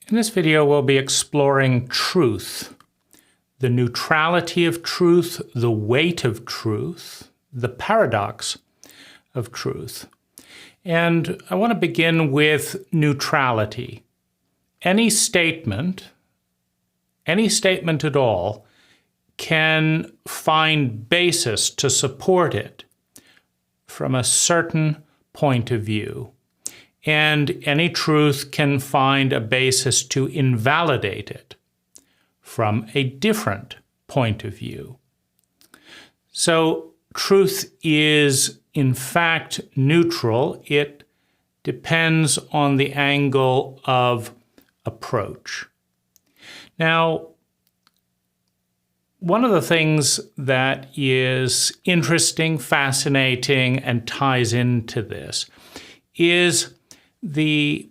In this video, we'll be exploring truth, the neutrality of truth, the weight of truth, the paradox of truth. And I want to begin with neutrality. Any statement at all, can find basis to support it from a certain point of view. And any truth can find a basis to invalidate it from a different point of view. So truth is, in fact, neutral. It depends on the angle of approach. Now, one of the things that is interesting, fascinating, and ties into this is the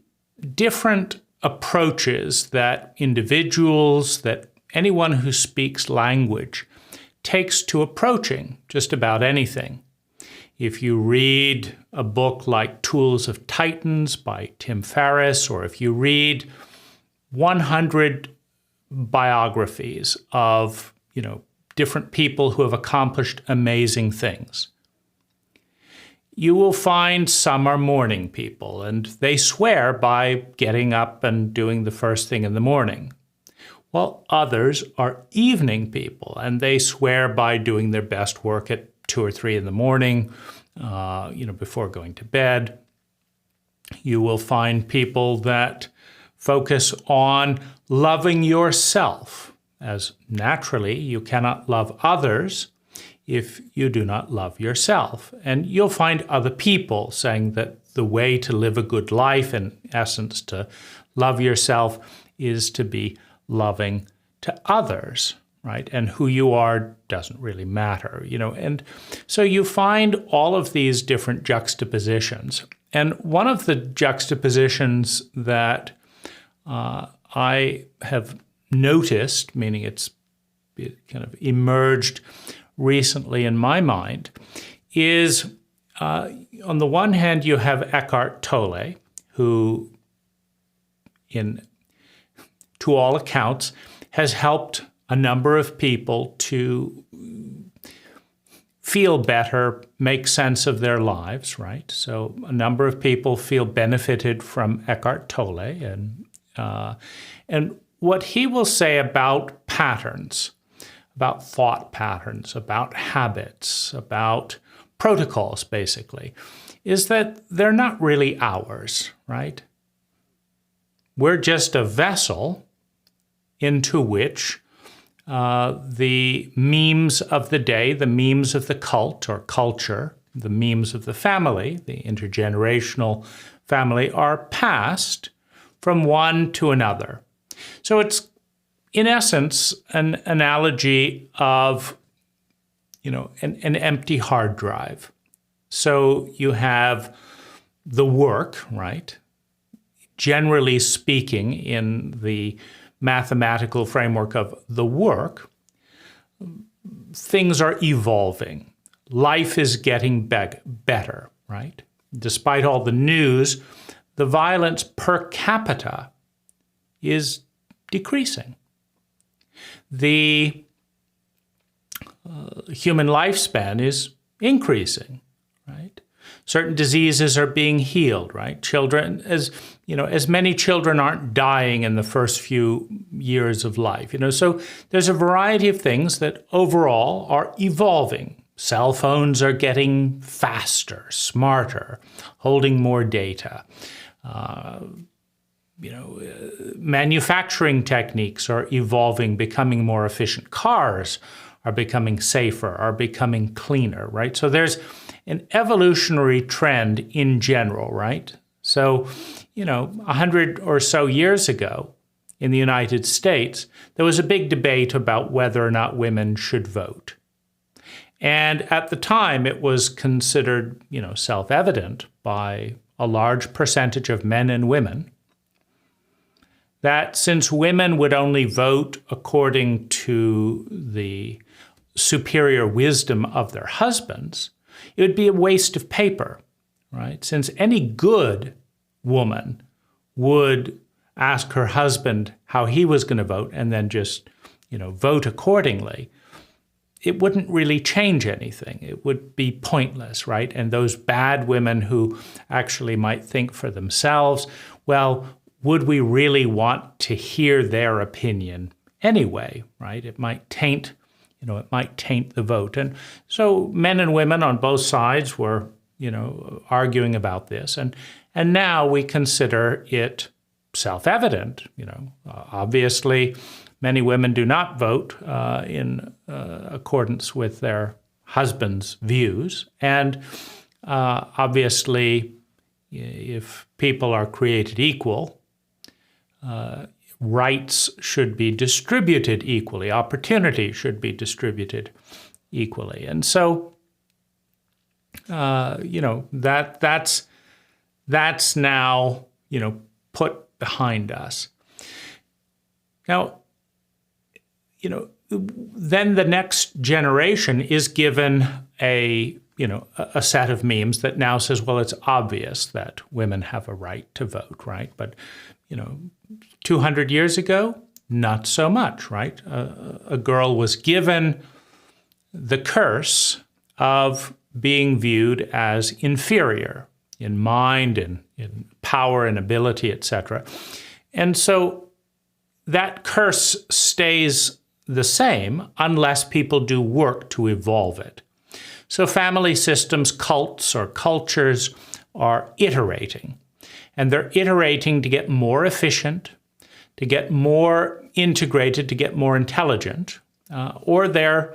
different approaches that individuals, that anyone who speaks language takes to approaching just about anything. If you read a book like Tools of Titans by Tim Ferriss, or if you read 100 biographies of different people who have accomplished amazing things, you will find some are morning people, and they swear by getting up and doing the first thing in the morning. While others are evening people, and they swear by doing their best work at 2 or 3 in the morning, before going to bed. You will find people that focus on loving yourself, as naturally you cannot love others if you do not love yourself. And you'll find other people saying that the way to live a good life, in essence, to love yourself, is to be loving to others, right? And who you are doesn't really matter, And so you find all of these different juxtapositions. And one of the juxtapositions that I have noticed, meaning it kind of emerged recently in my mind, is on the one hand, you have Eckhart Tolle, who, to all accounts, has helped a number of people to feel better, make sense of their lives, right? So a number of people feel benefited from Eckhart Tolle, and what he will say about patterns, about thought patterns, about habits, about protocols, basically, is that they're not really ours, right? We're just a vessel into which the memes of the day, the memes of the cult or culture, the memes of the family, the intergenerational family, are passed from one to another. So it's, in essence, an analogy of, an empty hard drive. So you have the work, right? Generally speaking, in the mathematical framework of the work, things are evolving. Life is getting better, right? Despite all the news, the violence per capita is decreasing. The human lifespan is increasing, right? Certain diseases are being healed, right? Children, as many children aren't dying in the first few years of life, So there's a variety of things that overall are evolving. Cell phones are getting faster, smarter, holding more data. Manufacturing techniques are evolving, becoming more efficient. Cars are becoming safer, are becoming cleaner, right? So there's an evolutionary trend in general, right? So, 100 or so years ago in the United States, there was a big debate about whether or not women should vote. And at the time, it was considered, self-evident by a large percentage of men and women that since women would only vote according to the superior wisdom of their husbands, it would be a waste of paper, right? Since any good woman would ask her husband how he was going to vote and then just, vote accordingly, it wouldn't really change anything. It would be pointless, right? And those bad women who actually might think for themselves, well, would we really want to hear their opinion anyway, right? It might taint, the vote. And so men and women on both sides were, arguing about this. And now we consider it self-evident. Obviously, many women do not vote in accordance with their husband's views. And obviously, if people are created equal, rights should be distributed equally. Opportunity should be distributed equally. And so, that's now, put behind us. Now, then the next generation is given a set of memes that now says, well, it's obvious that women have a right to vote, right? But, 200 years ago, not so much, right? A girl was given the curse of being viewed as inferior in mind and in power and ability, etc. And so that curse stays the same unless people do work to evolve it. So family systems, cults, or cultures are iterating. And they're iterating to get more efficient, to get more integrated, to get more intelligent, or they're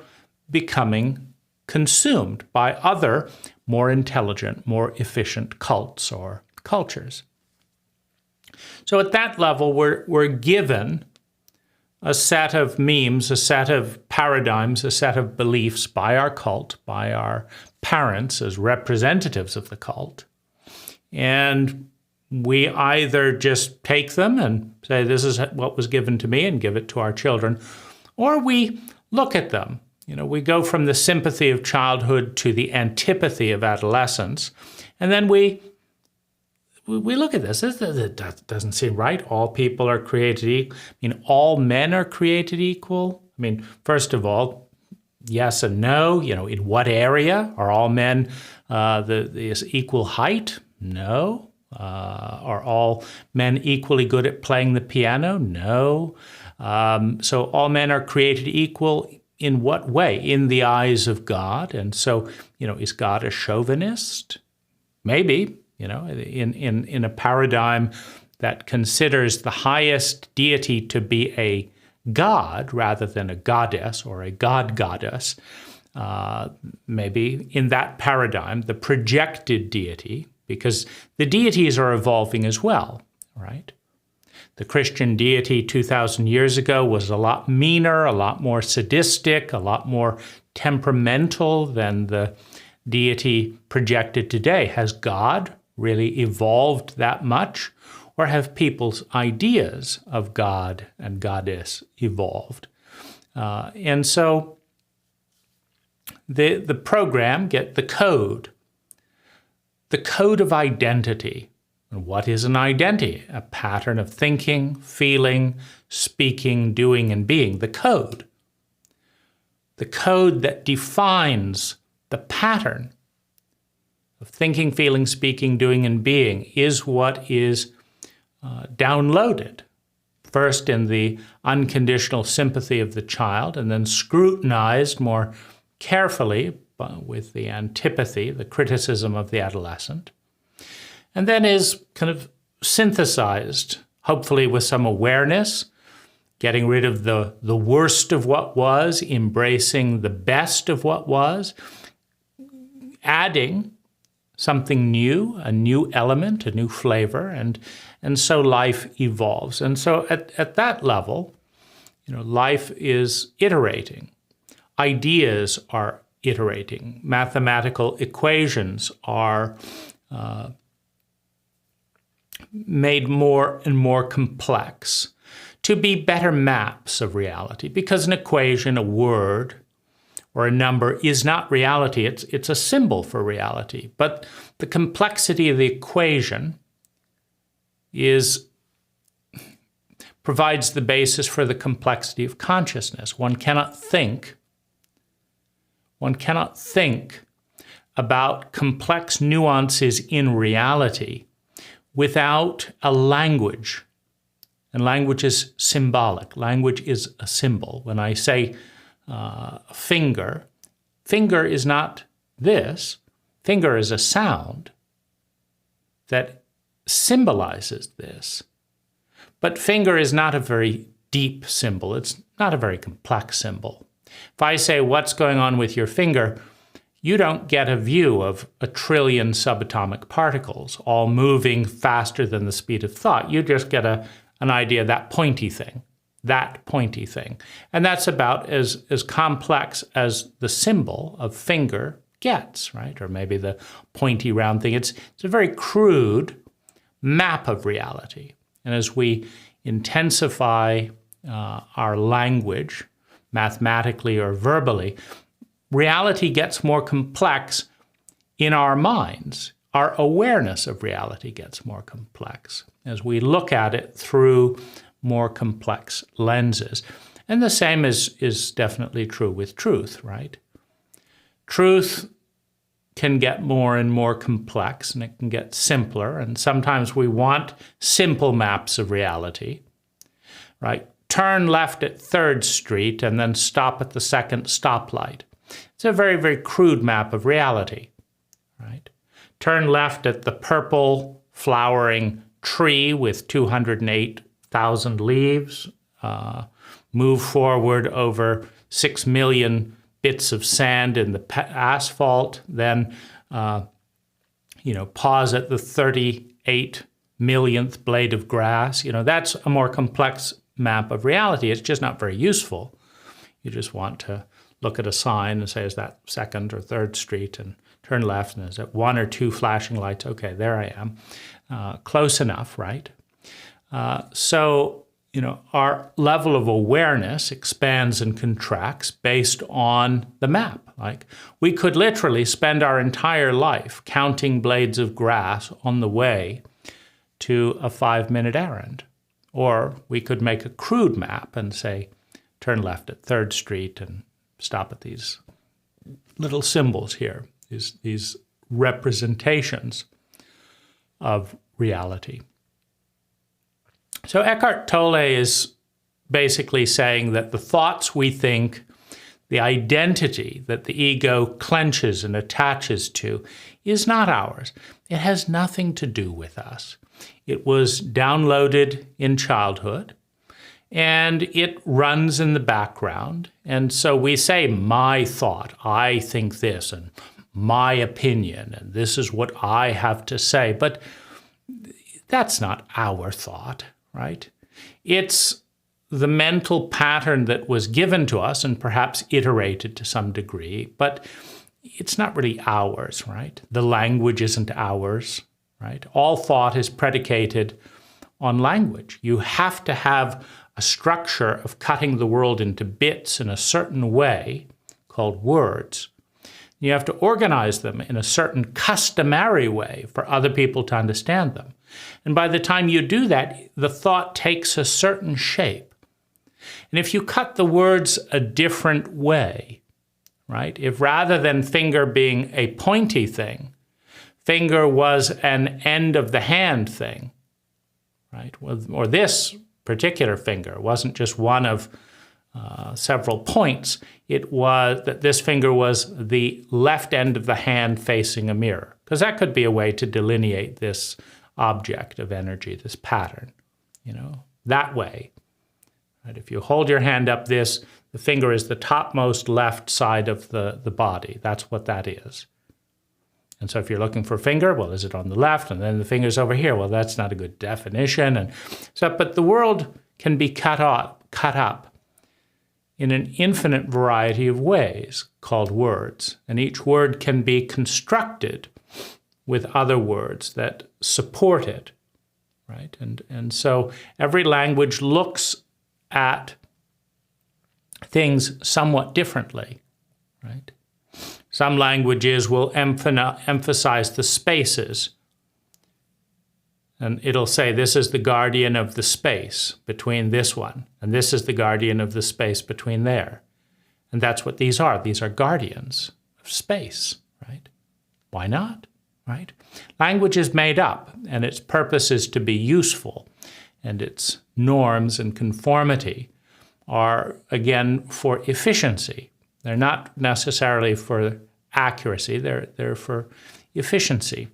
becoming consumed by other more intelligent, more efficient cults or cultures. So at that level, we're given a set of memes, a set of paradigms, a set of beliefs by our cult, by our parents as representatives of the cult. And we either just take them and say, this is what was given to me, and give it to our children, or we look at them. We go from the sympathy of childhood to the antipathy of adolescence, and then we look at this. It doesn't seem right. All people are created equal. All men are created equal. First of all, yes and no. In what area? Are all men the equal height? No. Are all men equally good at playing the piano? No. So all men are created equal in what way? In the eyes of God. And so, is God a chauvinist? Maybe. In a paradigm that considers the highest deity to be a god rather than a goddess or a god-goddess, maybe in that paradigm, the projected deity, because the deities are evolving as well, right? The Christian deity 2,000 years ago was a lot meaner, a lot more sadistic, a lot more temperamental than the deity projected today. Has God really evolved that much? Or have people's ideas of God and goddess evolved? And so the program get the code of identity. And what is an identity? A pattern of thinking, feeling, speaking, doing, and being. The code that defines the pattern of thinking, feeling, speaking, doing, and being is what is downloaded, first in the unconditional sympathy of the child, and then scrutinized more carefully with the antipathy, the criticism of the adolescent, and then is kind of synthesized, hopefully with some awareness, getting rid of the worst of what was, embracing the best of what was, adding something new, a new element, a new flavor, and so life evolves. And so at that level, life is iterating. Ideas are iterating. Mathematical equations are made more and more complex to be better maps of reality, because an equation, a word, or a number is not reality. It's a symbol for reality. But the complexity of the equation is provides the basis for the complexity of consciousness. One cannot think about complex nuances in reality without a language. And language is symbolic. Language is a symbol. When I say finger, finger is not this. Finger is a sound that symbolizes this. But finger is not a very deep symbol. It's not a very complex symbol. If I say, what's going on with your finger, you don't get a view of 1 trillion subatomic particles all moving faster than the speed of thought. You just get an idea of that pointy thing. And that's about as complex as the symbol of finger gets, right? Or maybe the pointy round thing. It's a very crude map of reality. And as we intensify our language, mathematically or verbally, reality gets more complex in our minds. Our awareness of reality gets more complex as we look at it through more complex lenses. And the same is definitely true with truth, right? Truth can get more and more complex, and it can get simpler, and sometimes we want simple maps of reality, right? Turn left at 3rd Street and then stop at the 2nd stoplight. It's a very, very crude map of reality, right? Turn left at the purple flowering tree with 208,000 leaves. Move forward over 6 million bits of sand in the asphalt. Then, pause at the 38 millionth blade of grass. That's a more complex map of reality. It's just not very useful. You just want to look at a sign and say, is that 2nd or 3rd Street? And turn left, and is it 1 or 2 flashing lights? Okay, there I am. Close enough, right? So our level of awareness expands and contracts based on the map. Like, we could literally spend our entire life counting blades of grass on the way to a 5-minute errand. Or we could make a crude map and say, turn left at 3rd Street and stop at these little symbols here, these representations of reality. So Eckhart Tolle is basically saying that the thoughts we think, the identity that the ego clenches and attaches to, is not ours. It has nothing to do with us. It was downloaded in childhood, and it runs in the background. And so we say, my thought, I think this, and my opinion, and this is what I have to say. But that's not our thought, right? It's the mental pattern that was given to us and perhaps iterated to some degree, but it's not really ours, right? The language isn't ours, right? All thought is predicated on language. You have to have a structure of cutting the world into bits in a certain way called words. You have to organize them in a certain customary way for other people to understand them. And by the time you do that, the thought takes a certain shape. And if you cut the words a different way, right? If rather than finger being a pointy thing, finger was an end of the hand thing, right? Or this particular finger wasn't just one of several points. It was that this finger was the left end of the hand facing a mirror, because that could be a way to delineate this object of energy, this pattern, that way. Right? If you hold your hand up the finger is the topmost left side of the body. That's what that is. And so if you're looking for a finger, well, is it on the left? And then the finger's over here. Well, that's not a good definition. And so, but the world can be cut up in an infinite variety of ways called words. And each word can be constructed with other words that support it, right? And so every language looks at things somewhat differently, right? Some languages will emphasize the spaces And it'll say, this is the guardian of the space between this one, and this is the guardian of the space between there. And that's what these are. These are guardians of space, right? Why not, right? Language is made up, and its purpose is to be useful, and its norms and conformity are, again, for efficiency. They're not necessarily for accuracy. They're for efficiency.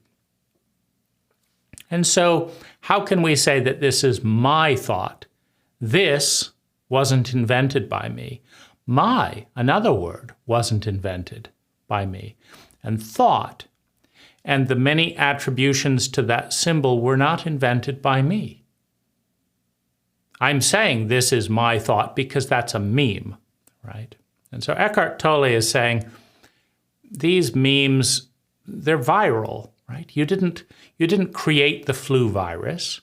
And so how can we say that this is my thought? This wasn't invented by me. My, another word, wasn't invented by me. And thought and the many attributions to that symbol were not invented by me. I'm saying this is my thought because that's a meme, right? And so Eckhart Tolle is saying these memes, they're viral, right? You didn't create the flu virus.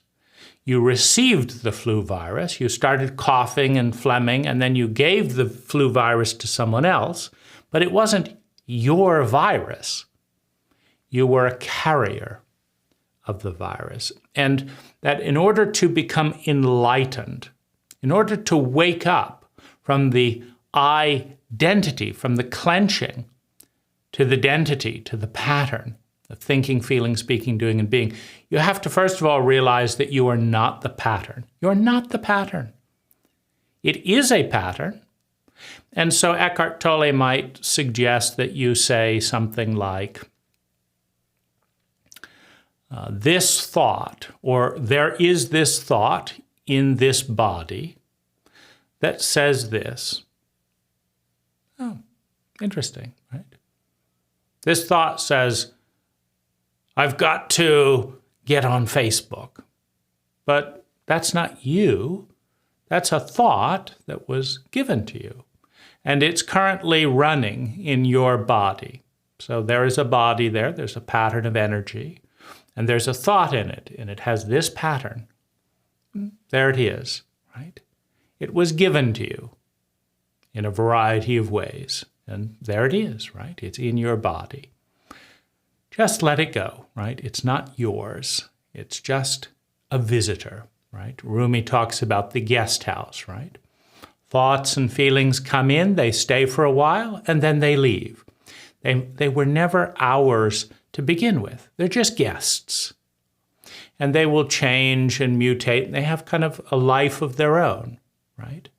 You received the flu virus. You started coughing and phlegming, and then you gave the flu virus to someone else, but it wasn't your virus. You were a carrier of the virus. And that in order to become enlightened, in order to wake up from the identity, from the clenching to the identity, to the pattern of thinking, feeling, speaking, doing, and being, you have to first of all realize that you are not the pattern. You're not the pattern. It is a pattern. And so Eckhart Tolle might suggest that you say something like, this thought, or there is this thought in this body that says this. Oh, interesting, right? This thought says, I've got to get on Facebook. But that's not you. That's a thought that was given to you. And it's currently running in your body. So there is a body there. There's a pattern of energy. And there's a thought in it. And it has this pattern. There it is, right? It was given to you in a variety of ways. And there it is, right? It's in your body. Just let it go, right? It's not yours. It's just a visitor, right? Rumi talks about the guest house, right? Thoughts and feelings come in, they stay for a while, and then they leave. They were never ours to begin with. They're just guests. And they will change and mutate, and they have kind of a life of their own, right?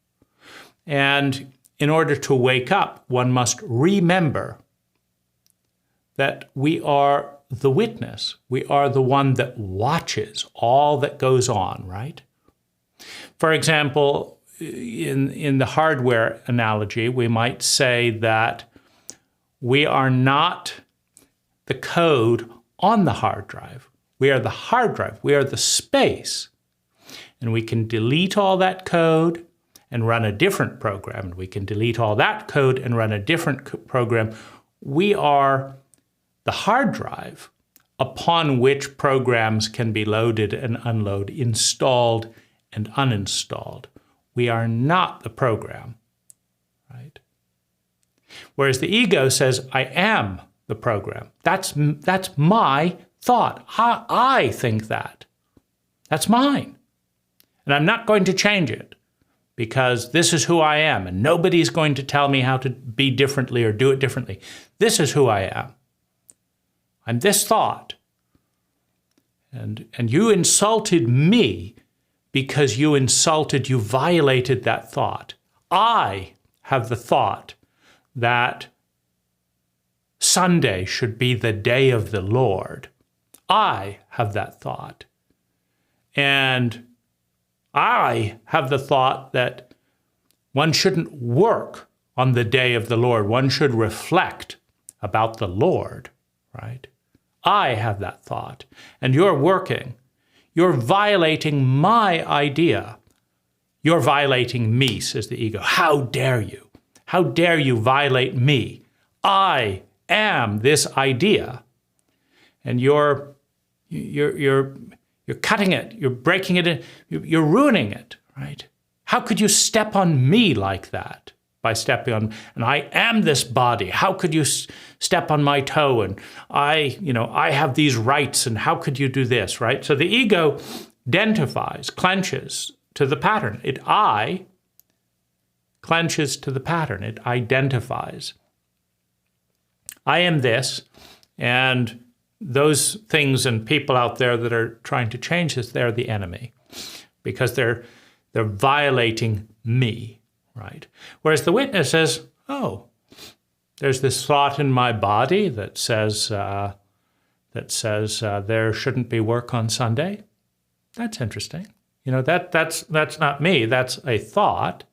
And in order to wake up, one must remember that we are the witness. We are the one that watches all that goes on, right? For example, in the hardware analogy, we might say that we are not the code on the hard drive. We are the hard drive. We are the space. And we can delete all that code and run a different program. And we can delete all that code and run a different program. We are the hard drive upon which programs can be loaded and unloaded, installed and uninstalled. We are not the program, right? Whereas the ego says, I am the program. That's my thought. I think that. That's mine. And I'm not going to change it because this is who I am and nobody's going to tell me how to be differently or do it differently. This is who I am. I'm this thought. And you insulted me because you violated that thought. I have the thought that Sunday should be the day of the Lord. I have that thought. And I have the thought that one shouldn't work on the day of the Lord. One should reflect about the Lord, right? I have that thought. And you're working. You're violating my idea. You're violating me, says the ego. How dare you? How dare you violate me? I am this idea. And you're cutting it. You're breaking it. You're ruining it, right? How could you step on me like that by stepping on, and I am this body. How could you step on my toe? And I have these rights, and how could you do this, right? So the ego identifies, clenches to the pattern. I clenches to the pattern. It identifies. I am this, and those things and people out there that are trying to change this, they're the enemy, because they're violating me, right? Whereas the witness says, oh, there's this thought in my body that says there shouldn't be work on Sunday. That's interesting. That's not me. That's a thought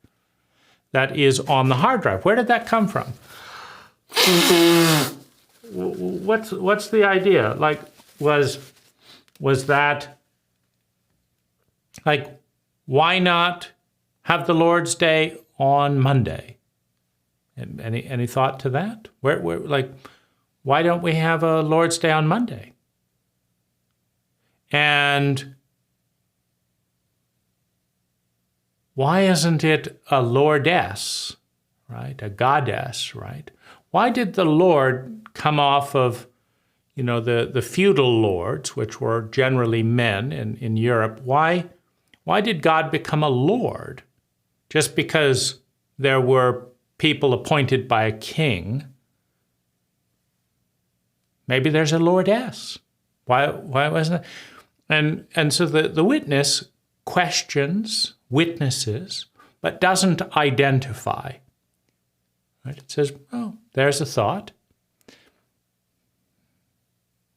that is on the hard drive. Where did that come from? What's the idea? Like, was that, like, why not have the Lord's Day on Monday? Any thought to that? Where like, why don't we have a Lord's Day on Monday? And why isn't it a lordess, right? A goddess, right? Why did the Lord come off of, the feudal lords, which were generally men in Europe? Why did God become a lord? Just because there were people appointed by a king? Maybe there's a lordess. Why wasn't it? And so the witness questions, witnesses, but doesn't identify. Right? It says, oh, there's a thought.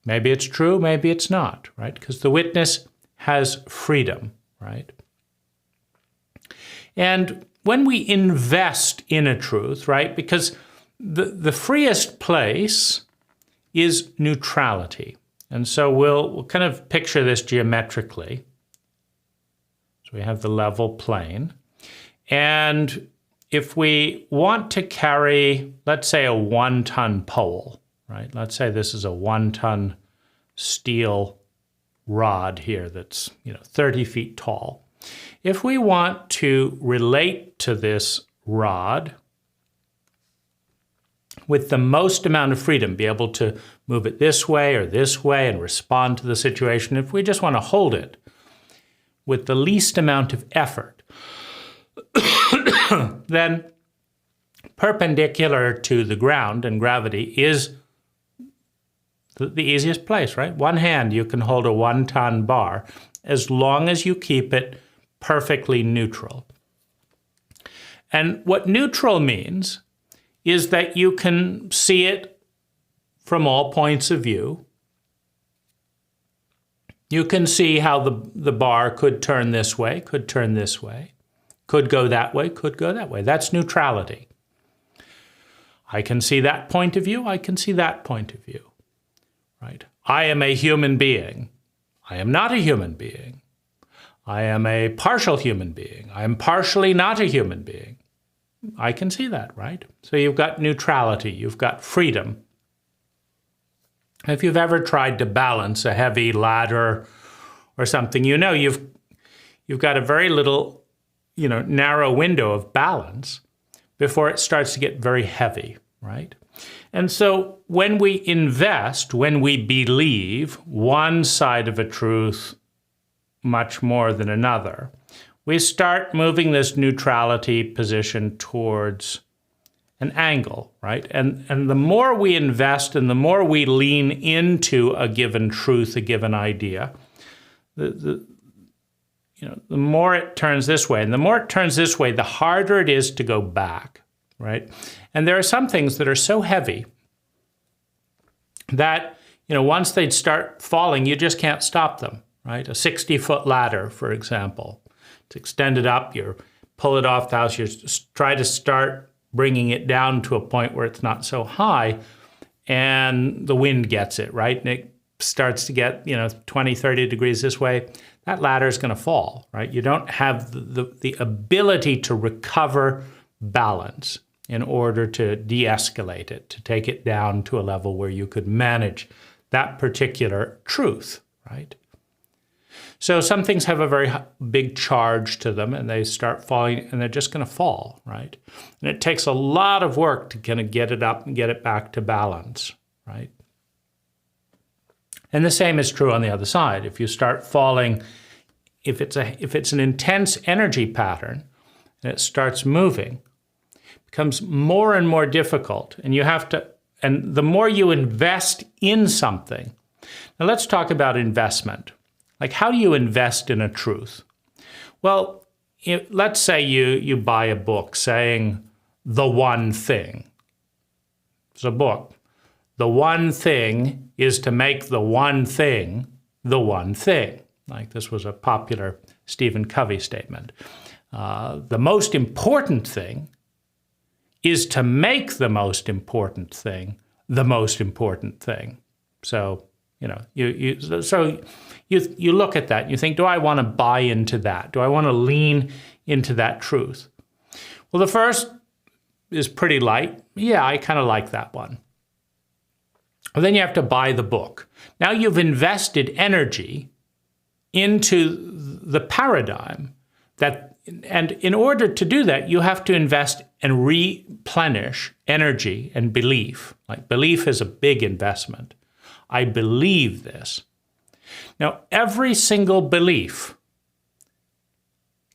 Maybe it's true, maybe it's not, right? Because the witness has freedom, right? And when we invest in a truth, right, because the freest place is neutrality. And so we'll kind of picture this geometrically. So we have the level plane. And if we want to carry, let's say, a 1-ton pole, right? Let's say this is a 1-ton steel rod here that's 30 feet tall. If we want to relate to this rod with the most amount of freedom, be able to move it this way or this way and respond to the situation, if we just want to hold it with the least amount of effort, then perpendicular to the ground and gravity is the easiest place, right? One hand, you can hold a 1-ton bar as long as you keep it perfectly neutral. And what neutral means is that you can see it from all points of view. You can see how the bar could turn this way, could turn this way, could go that way, could go that way. That's neutrality. I can see that point of view, I can see that point of view, right? I am a human being. I am not a human being. I am a partial human being. I am partially not a human being. I can see that, right? So you've got neutrality, you've got freedom. If you've ever tried to balance a heavy ladder or something, you've got a very little, narrow window of balance before it starts to get very heavy, right? And so when we invest, when we believe one side of a truth much more than another, we start moving this neutrality position towards an angle, right? And the more we invest and the more we lean into a given truth, a given idea, the more it turns this way. And the more it turns this way, the harder it is to go back, right? And there are some things that are so heavy that, once they'd start falling, you just can't stop them, right? A 60-foot ladder, for example. It's extended up, you pull it off the house, you try to start bringing it down to a point where it's not so high, and the wind gets it, right? And it starts to get, 20, 30 degrees this way, that ladder is going to fall, right? You don't have the ability to recover balance in order to de-escalate it, to take it down to a level where you could manage that particular truth, right? So some things have a very big charge to them, and they start falling, and they're just going to fall, right? And it takes a lot of work to kind of get it up and get it back to balance, right? And the same is true on the other side. If you start falling, if it's an intense energy pattern and it starts moving, it becomes more and more difficult, and you have to, and the more you invest in something. Now let's talk about investment. Like, how do you invest in a truth? Well, let's say you buy a book saying the one thing. It's a book. The one thing is to make the one thing the one thing. Like, this was a popular Stephen Covey statement. The most important thing is to make the most important thing the most important thing. So, you look at that and you think, do I want to buy into that? Do I want to lean into that truth? Well, the first is pretty light. Yeah, I kind of like that one. Well, then you have to buy the book. Now you've invested energy into the paradigm and in order to do that, you have to invest and replenish energy and belief. Like, belief is a big investment. I believe this. Now, every single belief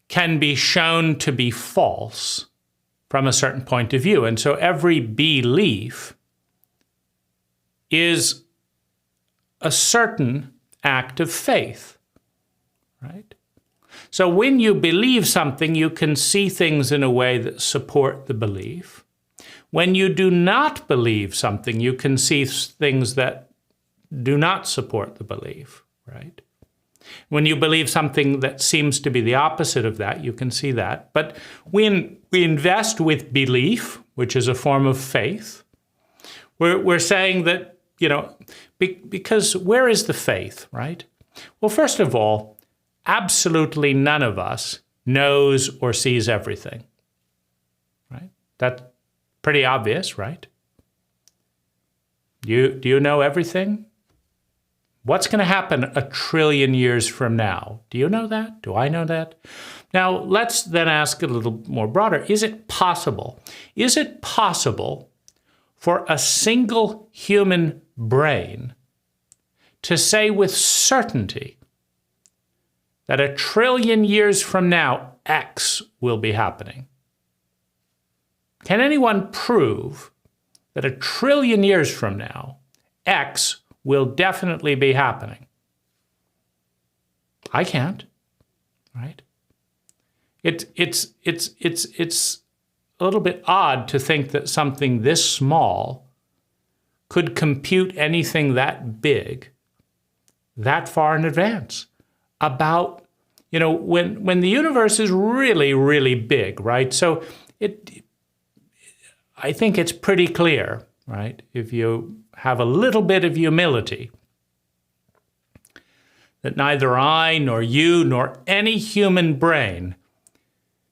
can be shown to be false from a certain point of view. And so every belief is a certain act of faith, right? So when you believe something, you can see things in a way that support the belief. When you do not believe something, you can see things that do not support the belief, right? When you believe something that seems to be the opposite of that, you can see that. But when we invest with belief, which is a form of faith, we're saying that, because where is the faith, right? Well, first of all, absolutely none of us knows or sees everything, right? That's pretty obvious, right? Do you know everything? What's going to happen 1 trillion years from now? Do you know that? Do I know that? Now, let's then ask a little more broader. Is it possible? Is it possible for a single human brain to say with certainty that 1 trillion years from now, X will be happening? Can anyone prove that 1 trillion years from now, X will definitely be happening? I can't, right? It's a little bit odd to think that something this small could compute anything that big, that far in advance. About, when the universe is really, really big, right? So I think it's pretty clear, right? If you have a little bit of humility, that neither I nor you nor any human brain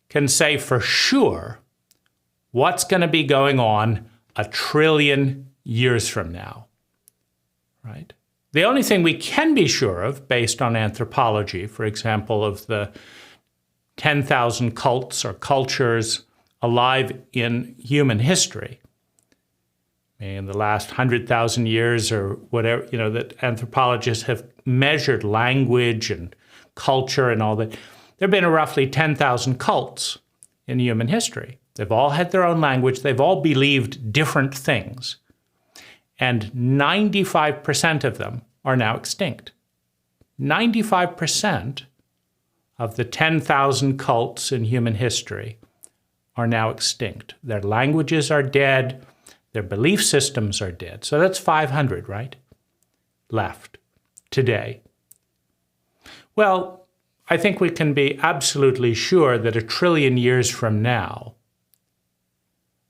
can say for sure what's going to be going on 1 trillion years from now, right? The only thing we can be sure of, based on anthropology, for example, of the 10,000 cults or cultures alive in human history, in the last 100,000 years or whatever, that anthropologists have measured language and culture and all that. There have been roughly 10,000 cults in human history. They've all had their own language. They've all believed different things. And 95% of them are now extinct. 95% of the 10,000 cults in human history are now extinct. Their languages are dead. Their belief systems are dead. So that's 500, right? Left today. Well, I think we can be absolutely sure that 1 trillion years from now,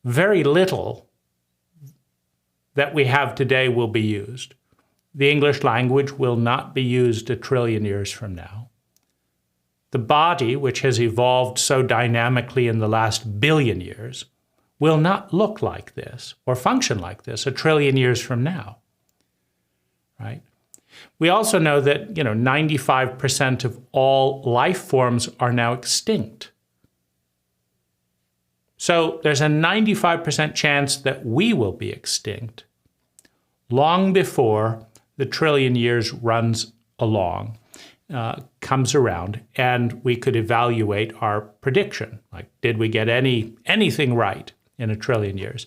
very little that we have today will be used. The English language will not be used 1 trillion years from now. The body, which has evolved so dynamically in the last billion years, will not look like this or function like this 1 trillion years from now, right? We also know that, 95% of all life forms are now extinct. So there's a 95% chance that we will be extinct long before the trillion years runs along, comes around, and we could evaluate our prediction. Like, did we get anything right in a trillion years?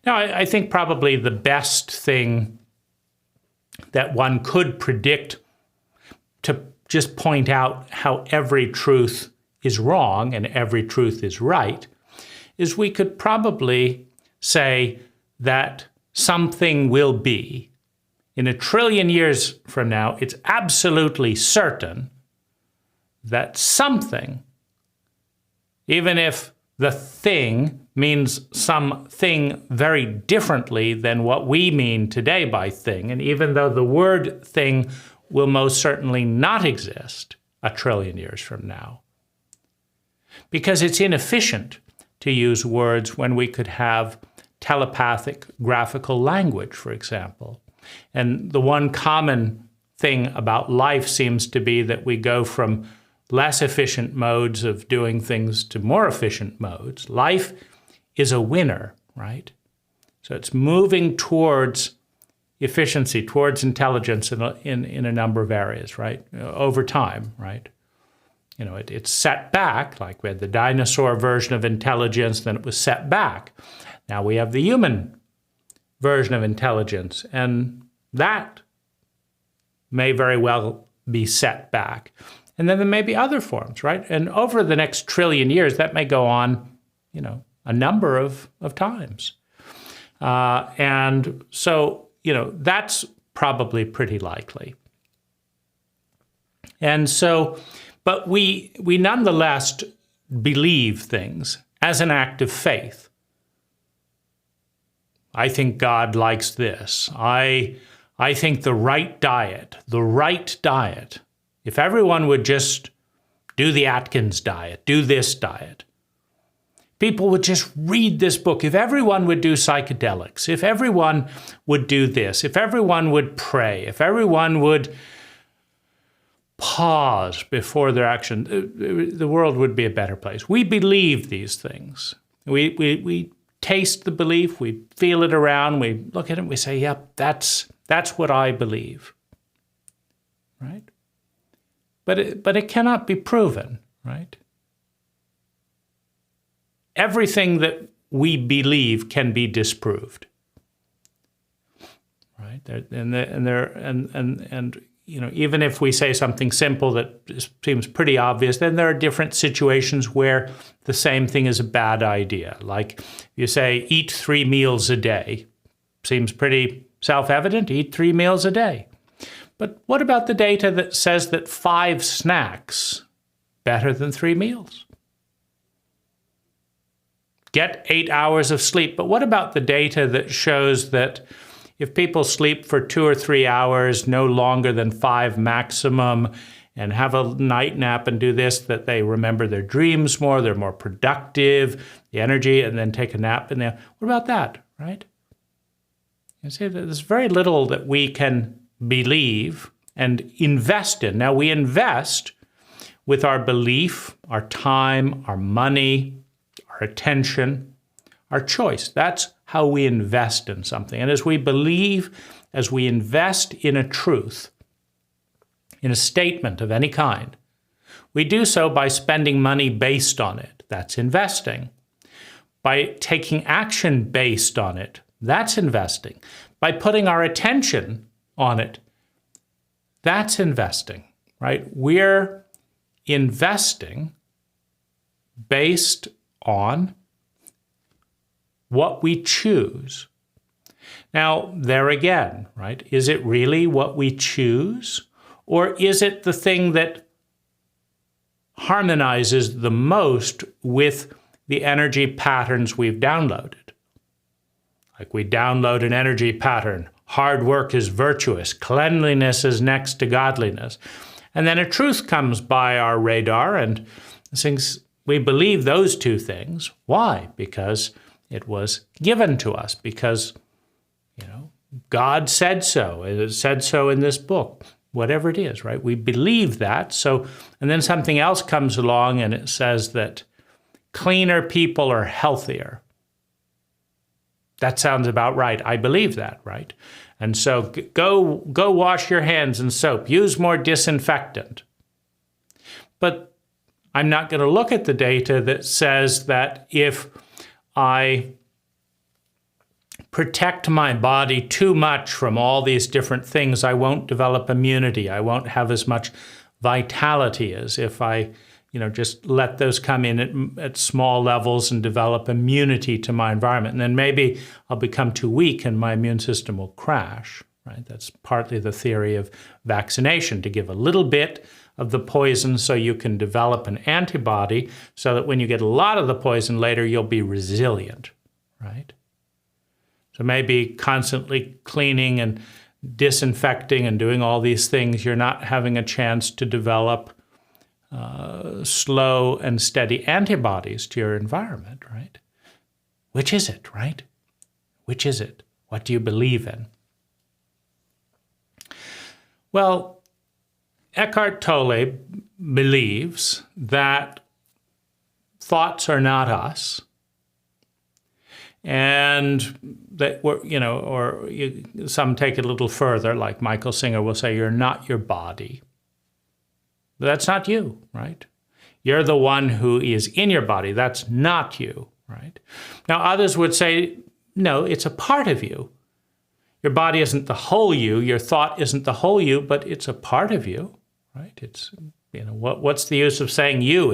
Now, I think probably the best thing that one could predict, to just point out how every truth is wrong and every truth is right, is we could probably say that something will be. In a trillion years from now, it's absolutely certain that something, even if the thing means something very differently than what we mean today by thing, and even though the word thing will most certainly not exist a trillion years from now, because it's inefficient to use words when we could have telepathic graphical language, for example. And the one common thing about life seems to be that we go from less efficient modes of doing things to more efficient modes. Life is a winner, right? So it's moving towards efficiency, towards intelligence in a number of areas, right? Over time, right? It's set back, like we had the dinosaur version of intelligence, then it was set back. Now we have the human version of intelligence, and that may very well be set back. And then there may be other forms, right? And over the next trillion years, that may go on, a number of times. And so, that's probably pretty likely. And so, but we nonetheless believe things as an act of faith. I think God likes this. I think the right diet, if everyone would just do the Atkins diet, do this diet, people would just read this book. If everyone would do psychedelics, if everyone would do this, if everyone would pray, if everyone would pause before their action, the world would be a better place. We believe these things. We taste the belief, we feel it around, we look at it, and we say, yep, that's what I believe, right? But it cannot be proven, right? Everything that we believe can be disproved, right? Even if we say something simple that seems pretty obvious, then there are different situations where the same thing is a bad idea. Like you say, eat 3 meals a day. Seems pretty self-evident, eat 3 meals a day. But what about the data that says that 5 snacks better than 3 meals? Get 8 hours of sleep. But what about the data that shows that if people sleep for 2 or 3 hours, no longer than 5 maximum, and have a night nap and do this, that they remember their dreams more, they're more productive, the energy, and then take a nap in there? What about that, right? You see, there's very little that we can believe and invest in. Now, we invest with our belief, our time, our money, our attention, our choice. That's how we invest in something. And as we believe, as we invest in a truth, in a statement of any kind, we do so by spending money based on it. That's investing. By taking action based on it, that's investing. By putting our attention on it, that's investing, right? We're investing based on what we choose. Now, there again, right? Is it really what we choose? Or is it the thing that harmonizes the most with the energy patterns we've downloaded? Like we download an energy pattern. Hard work is virtuous. Cleanliness is next to godliness. And then a truth comes by our radar and we believe those two things. Why? Because it was given to us. Because, God said so. It said so in this book. Whatever it is, right? We believe that. So, and then something else comes along and it says that cleaner people are healthier. That sounds about right. I believe that, right? And so go wash your hands in soap. Use more disinfectant. But I'm not going to look at the data that says that if I protect my body too much from all these different things, I won't develop immunity. I won't have as much vitality as if I, just let those come in at small levels and develop immunity to my environment. And then maybe I'll become too weak and my immune system will crash, right? That's partly the theory of vaccination, to give a little bit of the poison so you can develop an antibody so that when you get a lot of the poison later, you'll be resilient, right? So maybe constantly cleaning and disinfecting and doing all these things, you're not having a chance to develop slow and steady antibodies to your environment, right? Which is it, right? Which is it? What do you believe in? Well, Eckhart Tolle believes that thoughts are not us, and that some take it a little further, like Michael Singer will say, you're not your body. But that's not you, right? You're the one who is in your body. That's not you, right? Now, others would say, no, it's a part of you. Your body isn't the whole you. Your thought isn't the whole you, but it's a part of you, right? It's, what's the use of saying you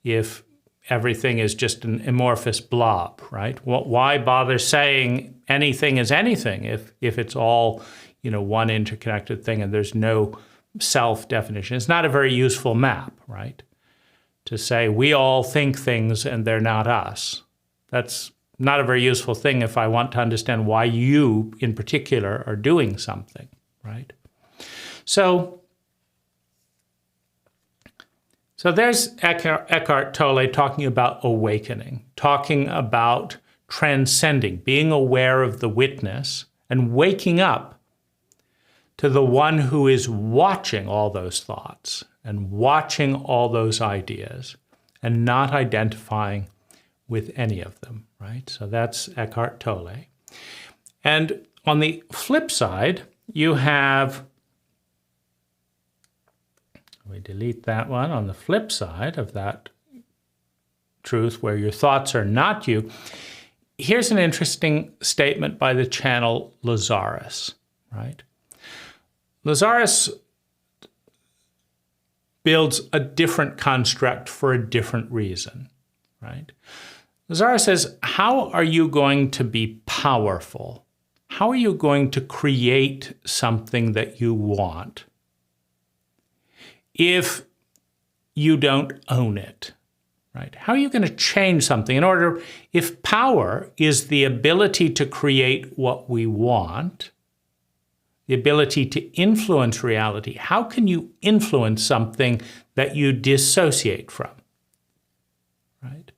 if everything is just an amorphous blob, right? Why bother saying anything is anything if it's all, one interconnected thing and there's no self-definition? It's not a very useful map, right? To say we all think things and they're not us. That's not a very useful thing if I want to understand why you in particular are doing something, right? So there's Eckhart Tolle talking about awakening, talking about transcending, being aware of the witness and waking up to the one who is watching all those thoughts and watching all those ideas and not identifying with any of them, right? So that's Eckhart Tolle. And on the flip side, you have, we delete that one. On the flip side of that truth, where your thoughts are not you, here's an interesting statement by the channel Lazarus, right? Lazarus builds a different construct for a different reason, right? Lazarus says, how are you going to be powerful? How are you going to create something that you want if you don't own it, right? How are you going to change something if power is the ability to create what we want, the ability to influence reality, how can you influence something that you dissociate from, right?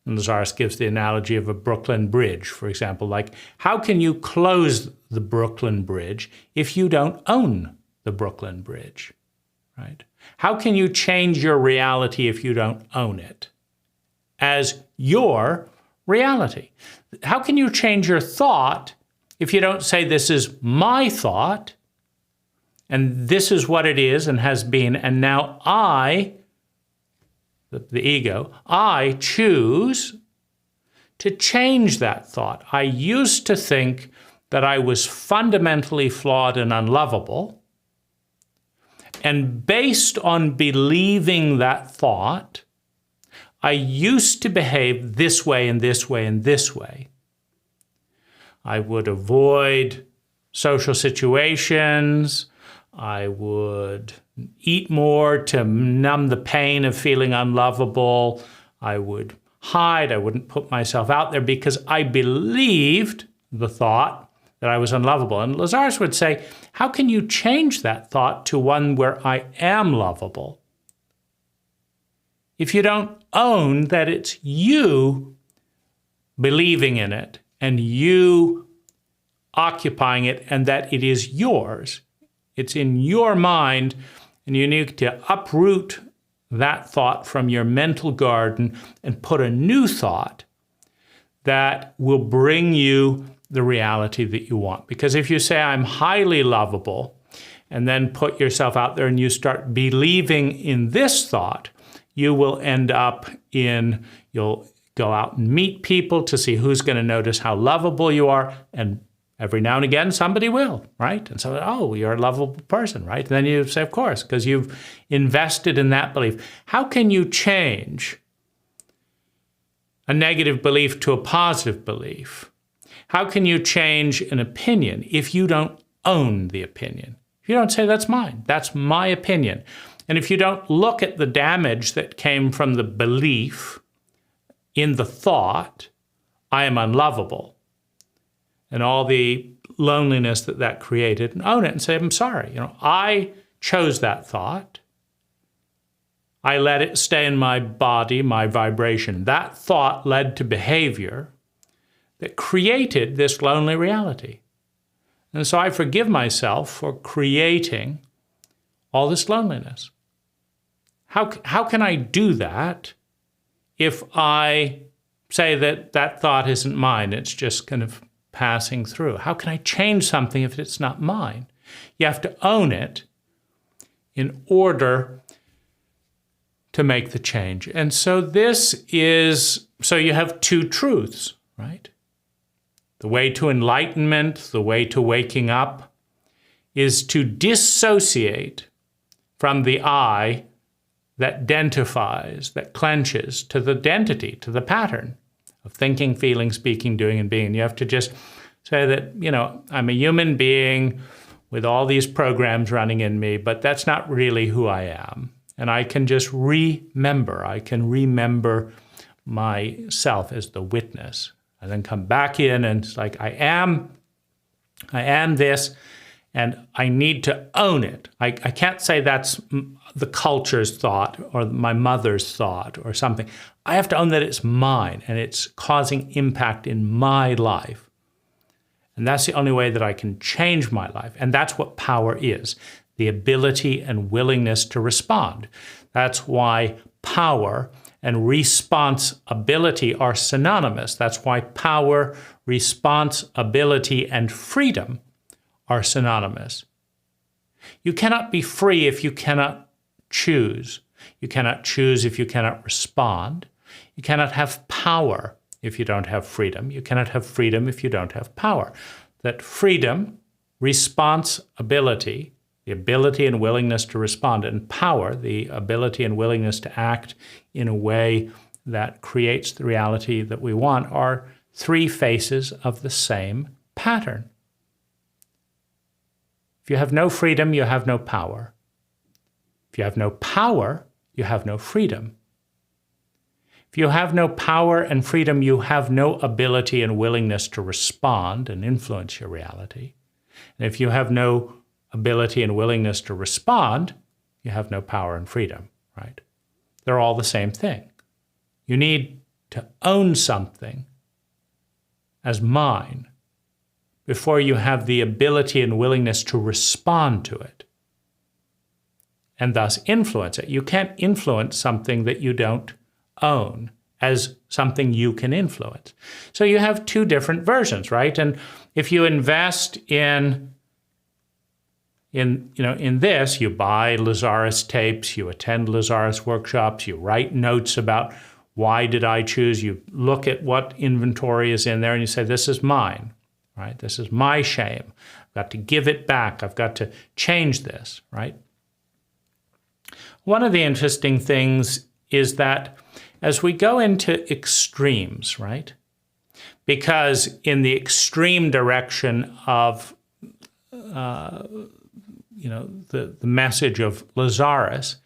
And Lazarus gives the analogy of a Brooklyn Bridge, for example, like how can you close the Brooklyn Bridge if you don't own the Brooklyn Bridge, right? How can you change your reality if you don't own it as your reality? How can you change your thought if you don't say, this is my thought, and this is what it is and has been, and now I, the ego, I choose to change that thought. I used to think that I was fundamentally flawed and unlovable, and based on believing that thought, I used to behave this way and this way and this way. I would avoid social situations. I would eat more to numb the pain of feeling unlovable. I would hide. I wouldn't put myself out there because I believed the thought that I was unlovable. And Lazarus would say, how can you change that thought to one where I am lovable if you don't own that it's you believing in it and you occupying it and that it is yours. It's in your mind, and you need to uproot that thought from your mental garden and put a new thought that will bring you the reality that you want. Because if you say, I'm highly lovable, and then put yourself out there and you start believing in this thought, you will end up in, you'll go out and meet people to see who's going to notice how lovable you are, and every now and again, somebody will, right? And so, oh, you're a lovable person, right? And then you say, of course, because you've invested in that belief. How can you change a negative belief to a positive belief? How can you change an opinion if you don't own the opinion? If you don't say, that's mine, that's my opinion. And if you don't look at the damage that came from the belief in the thought, I am unlovable, and all the loneliness that that created, and own it and say, I'm sorry. I chose that thought. I let it stay in my body, my vibration. That thought led to behavior that created this lonely reality. And so I forgive myself for creating all this loneliness. How can I do that if I say that that thought isn't mine? It's just kind of passing through. How can I change something if it's not mine? You have to own it in order to make the change. And so so you have two truths, right? The way to enlightenment, the way to waking up, is to dissociate from the I that identifies, that clenches, to the identity, to the pattern of thinking, feeling, speaking, doing, and being. You have to just say that, I'm a human being with all these programs running in me, but that's not really who I am. And I can just remember. I can remember myself as the witness. And then come back in and it's like, I am this, and I need to own it. I can't say that's the culture's thought or my mother's thought or something. I have to own that it's mine and it's causing impact in my life. And that's the only way that I can change my life. And that's what power is, the ability and willingness to respond. That's why power and responsibility are synonymous. That's why power, responsibility, and freedom are synonymous. You cannot be free if you cannot choose. You cannot choose if you cannot respond. You cannot have power if you don't have freedom. You cannot have freedom if you don't have power. That freedom, responsibility, the ability and willingness to respond, and power, the ability and willingness to act in a way that creates the reality that we want, are three faces of the same pattern. If you have no freedom, you have no power. If you have no power, you have no freedom. If you have no power and freedom, you have no ability and willingness to respond and influence your reality. And if you have no ability and willingness to respond, you have no power and freedom, right? They're all the same thing. You need to own something as mine before you have the ability and willingness to respond to it and thus influence it. You can't influence something that you don't own as something you can influence. So you have two different versions, right? And if you invest in this, you buy Lazarus tapes, you attend Lazarus workshops, you write notes about why did I choose, you look at what inventory is in there and you say, this is mine, right? This is my shame. I've got to give it back. I've got to change this, right? One of the interesting things is that as we go into extremes, right? Because in the extreme direction of the message of Lazarus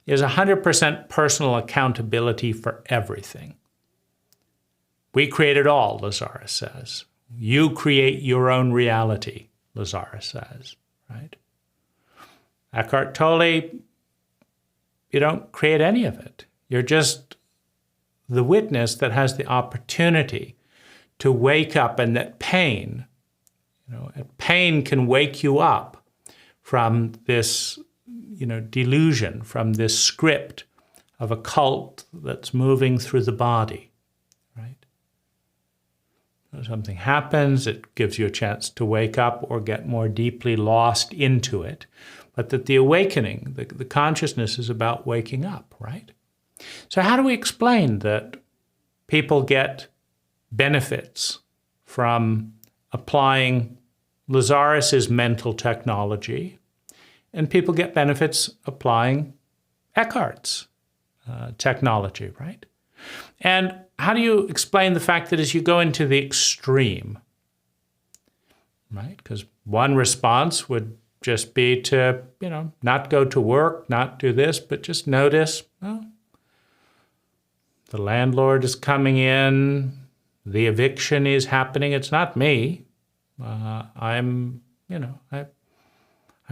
is 100% personal accountability for everything. We create it all, Lazarus says. You create your own reality, Lazarus says, right? Eckhart Tolle, you don't create any of it. You're just the witness that has the opportunity to wake up, and that pain, Pain can wake you up from this, delusion, from this script of a cult that's moving through the body, right? Something happens, it gives you a chance to wake up or get more deeply lost into it. But that the awakening, the consciousness is about waking up, right? So how do we explain that people get benefits from applying Lazarus's mental technology, and people get benefits applying Eckhart's technology, right? And how do you explain the fact that as you go into the extreme, right? Because one response would just be to, not go to work, not do this, but just notice, well, the landlord is coming in, the eviction is happening. It's not me. I'm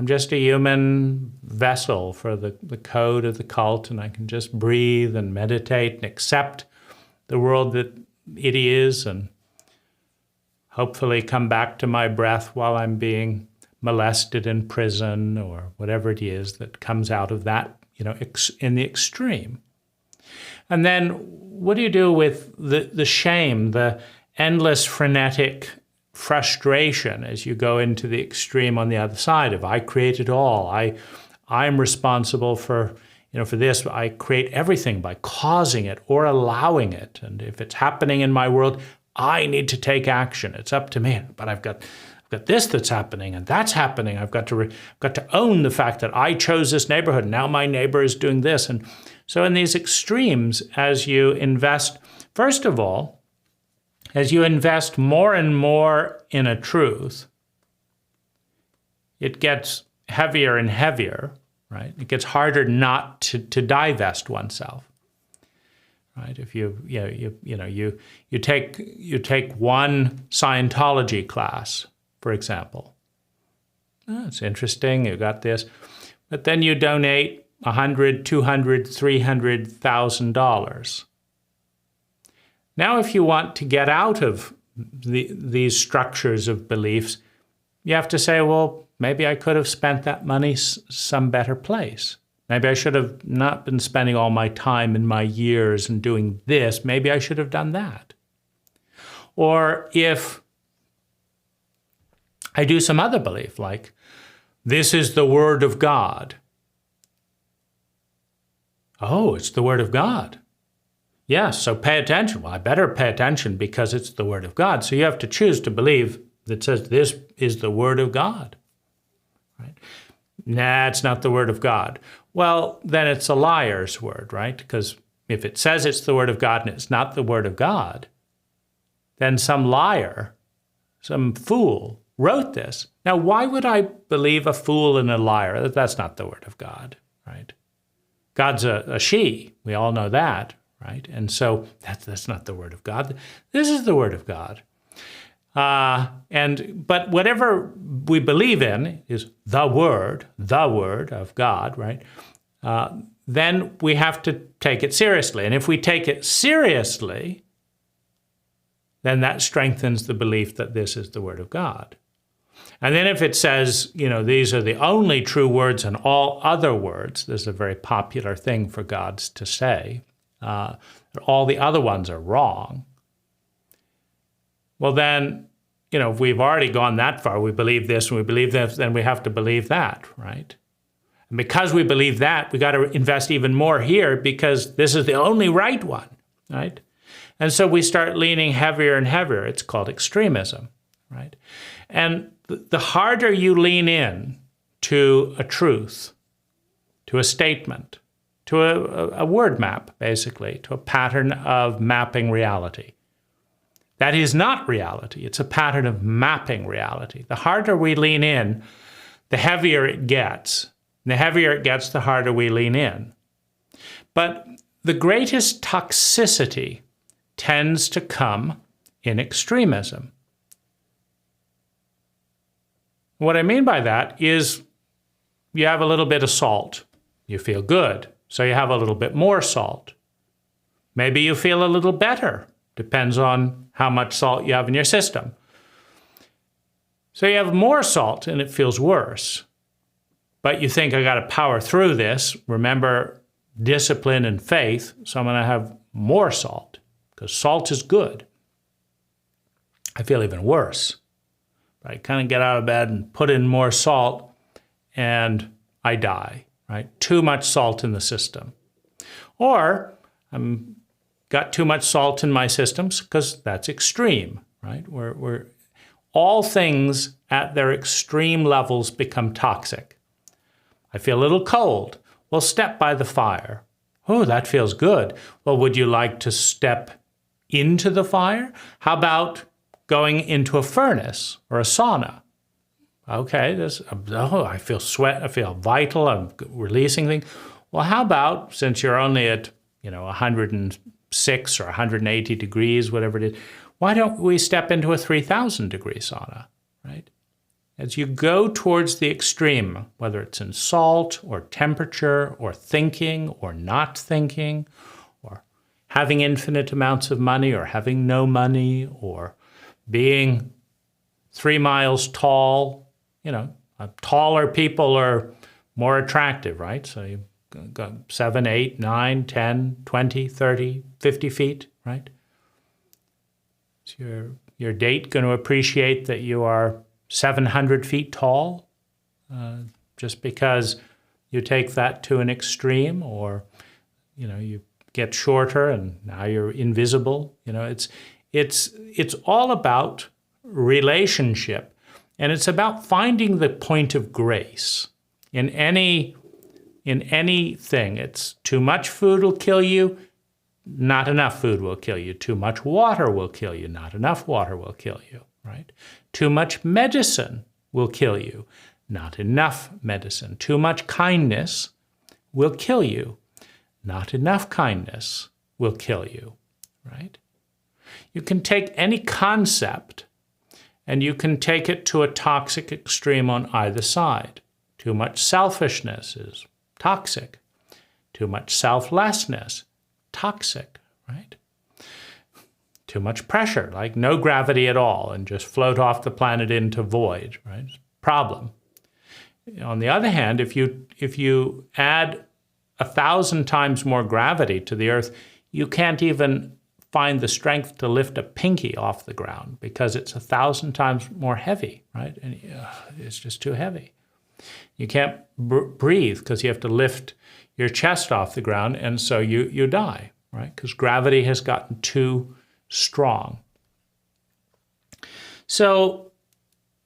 just a human vessel for the code of the cult, and I can just breathe and meditate and accept the world that it is, and hopefully come back to my breath while I'm being molested in prison or whatever it is that comes out of that, in the extreme. And then what do you do with the shame, the endless frenetic frustration as you go into the extreme on the other side of I create it all. I'm responsible for this. I create everything by causing it or allowing it. And if it's happening in my world, I need to take action. It's up to me. But I've got this that's happening and that's happening. I've got to own the fact that I chose this neighborhood. Now my neighbor is doing this. And so in these extremes, as you invest, first of all, as you invest more and more in a truth, it gets heavier and heavier, right? It gets harder not to divest oneself, right? If you take one Scientology class, for example. Oh, it's interesting, you got this, but then you donate $100,000, $200,000, $300,000. Now, if you want to get out of these structures of beliefs, you have to say, well, maybe I could have spent that money some better place. Maybe I should have not been spending all my time and my years and doing this. Maybe I should have done that. Or if I do some other belief, like, this is the Word of God. Oh, it's the Word of God. Yes, so pay attention. Well, I better pay attention because it's the Word of God. So you have to choose to believe that says this is the Word of God. Right? Nah, it's not the Word of God. Well, then it's a liar's word, right? Because if it says it's the Word of God and it's not the Word of God, then some liar, some fool wrote this. Now, why would I believe a fool and a liar? That's not the Word of God, right? God's a she. We all know that. Right? And so that's not the Word of God. This is the Word of God. But whatever we believe in is the Word of God, right? Then we have to take it seriously. And if we take it seriously, then that strengthens the belief that this is the Word of God. And then if it says, these are the only true words and all other words, this is a very popular thing for gods to say, all the other ones are wrong. Well, then, if we've already gone that far, we believe this and we believe this, then we have to believe that, right? And because we believe that, we got to invest even more here because this is the only right one, right? And so we start leaning heavier and heavier. It's called extremism, right? And the harder you lean in to a truth, to a statement, to a word map, basically, to a pattern of mapping reality. That is not reality. It's a pattern of mapping reality. The harder we lean in, the heavier it gets. And the heavier it gets, the harder we lean in. But the greatest toxicity tends to come in extremism. What I mean by that is you have a little bit of salt. You feel good. So you have a little bit more salt. Maybe you feel a little better. Depends on how much salt you have in your system. So you have more salt and it feels worse. But you think, I got to power through this. Remember, discipline and faith. So I'm going to have more salt because salt is good. I feel even worse. I kind of get out of bed and put in more salt and I die, right? Too much salt in the system. Or I'm got too much salt in my systems because that's extreme, right? We're all things at their extreme levels become toxic. I feel a little cold. Well, step by the fire. Oh, that feels good. Well, would you like to step into the fire? How about going into a furnace or a sauna? Okay, I feel sweat, I feel vital, I'm releasing things. Well, how about, since you're only at 106 or 180 degrees, whatever it is, why don't we step into a 3,000 degree sauna, right? As you go towards the extreme, whether it's in salt or temperature or thinking or not thinking or having infinite amounts of money or having no money or being 3 miles tall, taller people are more attractive, right? So you got 7, 8, 9, 10, 20, 30, 50 feet, right? Is your date going to appreciate that you are 700 feet tall just because you take that to an extreme, or you get shorter and now you're invisible? It's all about relationship, and it's about finding the point of grace in anything. It's too much food will kill you, not enough food will kill you. Too much water will kill you, not enough water will kill you, right? Too much medicine will kill you, not enough medicine. Too much kindness will kill you, not enough kindness will kill you, right? You can take any concept and you can take it to a toxic extreme on either side. Too much selfishness is toxic. Too much selflessness, toxic, right? Too much pressure, like no gravity at all and just float off the planet into void, right? Problem. On the other hand, if you add 1,000 times more gravity to the Earth, you can't even find the strength to lift a pinky off the ground because it's 1,000 times more heavy, right? And it's just too heavy. You can't breathe because you have to lift your chest off the ground, and so you die, right? Because gravity has gotten too strong. So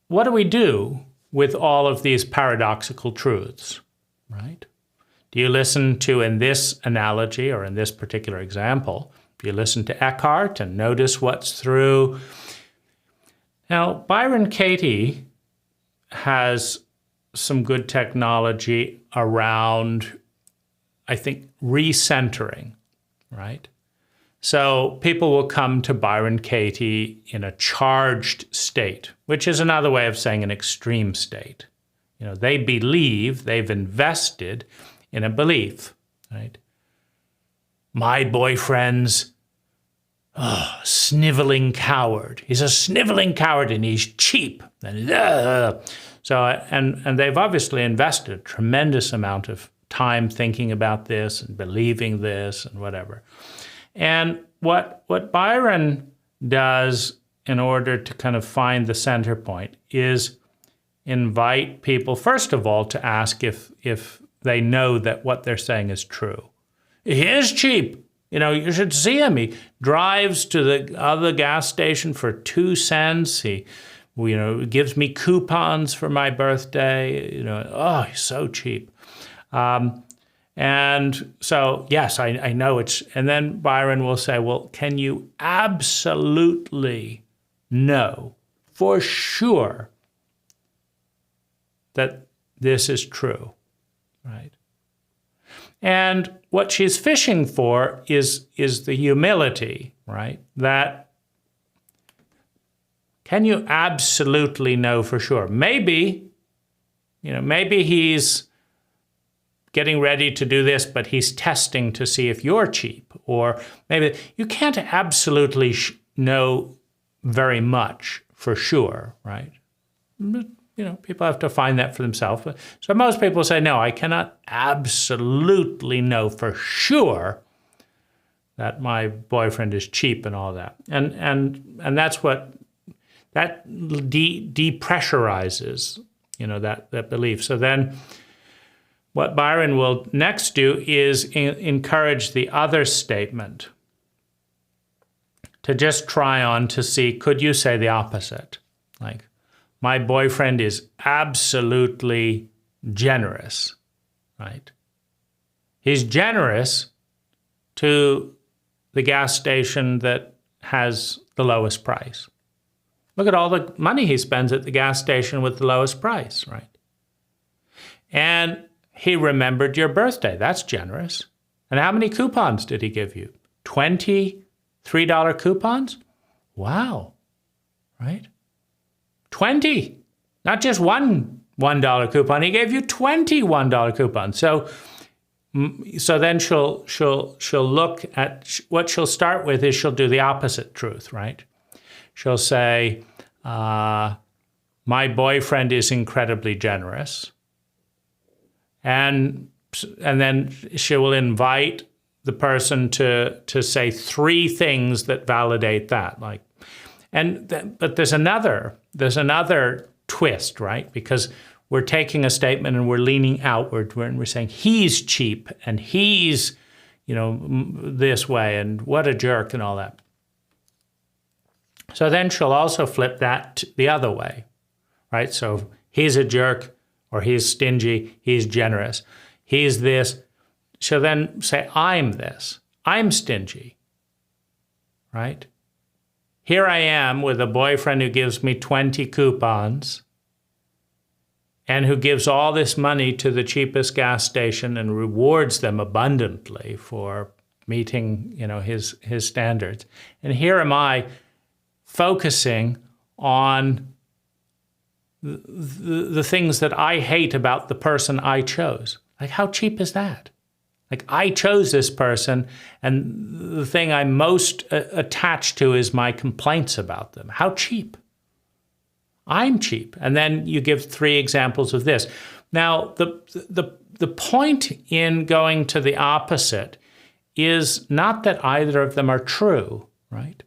what do we do with all of these paradoxical truths, right? Do you listen to, in this analogy or in this particular example, do you listen to Eckhart and notice what's through? Now, Byron Katie has some good technology around, I think, recentering, right? So people will come to Byron Katie in a charged state, which is another way of saying an extreme state. They believe, they've invested in a belief, right? My boyfriend's sniveling coward. He's a sniveling coward and he's cheap. And they've obviously invested a tremendous amount of time thinking about this and believing this and whatever. And what Byron does in order to kind of find the center point is invite people, first of all, to ask if they know that what they're saying is true. He is cheap. You should see him. He drives to the other gas station for 2 cents. He, gives me coupons for my birthday. He's so cheap. And so, yes, I know it's, and then Byron will say, well, can you absolutely know for sure that this is true, right? And what she's fishing for is the humility, right? That, can you absolutely know for sure? Maybe he's getting ready to do this, but he's testing to see if you're cheap. Or maybe you can't absolutely know very much for sure, right? People have to find that for themselves. So most people say, no, I cannot absolutely know for sure that my boyfriend is cheap and all that. And that's what, that depressurizes, that belief. So then what Byron will next do is encourage the other statement to just try on to see, could you say the opposite? Like, my boyfriend is absolutely generous, right? He's generous to the gas station that has the lowest price. Look at all the money he spends at the gas station with the lowest price, right? And he remembered your birthday. That's generous. And how many coupons did he give you? 20 $3 coupons? Wow, right? 20, not just one $1 coupon. He gave you 20 $1 coupons. So then she'll look at, what she'll start with is she'll do the opposite truth, right? She'll say, my boyfriend is incredibly generous. And then she will invite the person to say 3 things that validate that. But there's another twist, right? Because we're taking a statement and we're leaning outward and we're saying he's cheap and he's, this way and what a jerk and all that. So then she'll also flip that the other way, right? So he's a jerk, or he's stingy, he's generous, he's this. She'll then say, I'm this, I'm stingy, right? Here I am with a boyfriend who gives me 20 coupons and who gives all this money to the cheapest gas station and rewards them abundantly for meeting, his standards. And here am I focusing on the things that I hate about the person I chose. Like, how cheap is that? Like, I chose this person, and the thing I'm most attached to is my complaints about them. How cheap? I'm cheap. And then you give 3 examples of this. Now, the point in going to the opposite is not that either of them are true, right?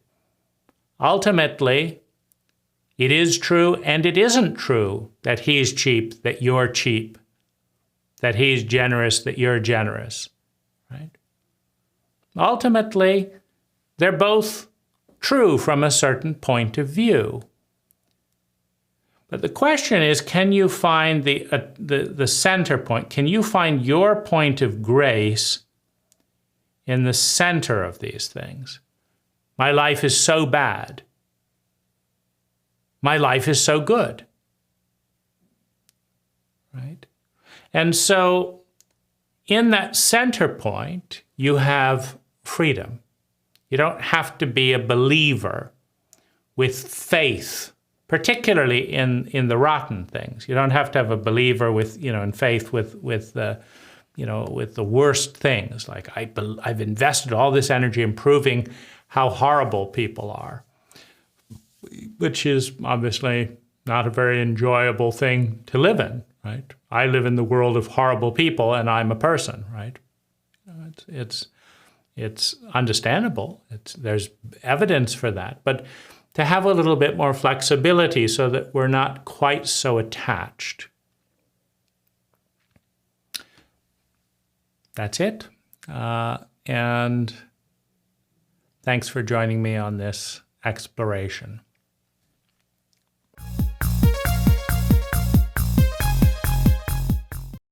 Ultimately, it is true and it isn't true that he's cheap, that you're cheap, that he's generous, that you're generous, right? Ultimately, they're both true from a certain point of view. But the question is, can you find the center point? Can you find your point of grace in the center of these things? My life is so bad. My life is so good, right? And so in that center point, you have freedom. You don't have to be a believer with faith, particularly in the rotten things. You don't have to have a believer with, in faith with the worst things. Like, I've invested all this energy in proving how horrible people are, which is obviously not a very enjoyable thing to live in, right? I live in the world of horrible people, and I'm a person, right? It's understandable. There's evidence for that, but to have a little bit more flexibility so that we're not quite so attached. That's it. And thanks for joining me on this exploration.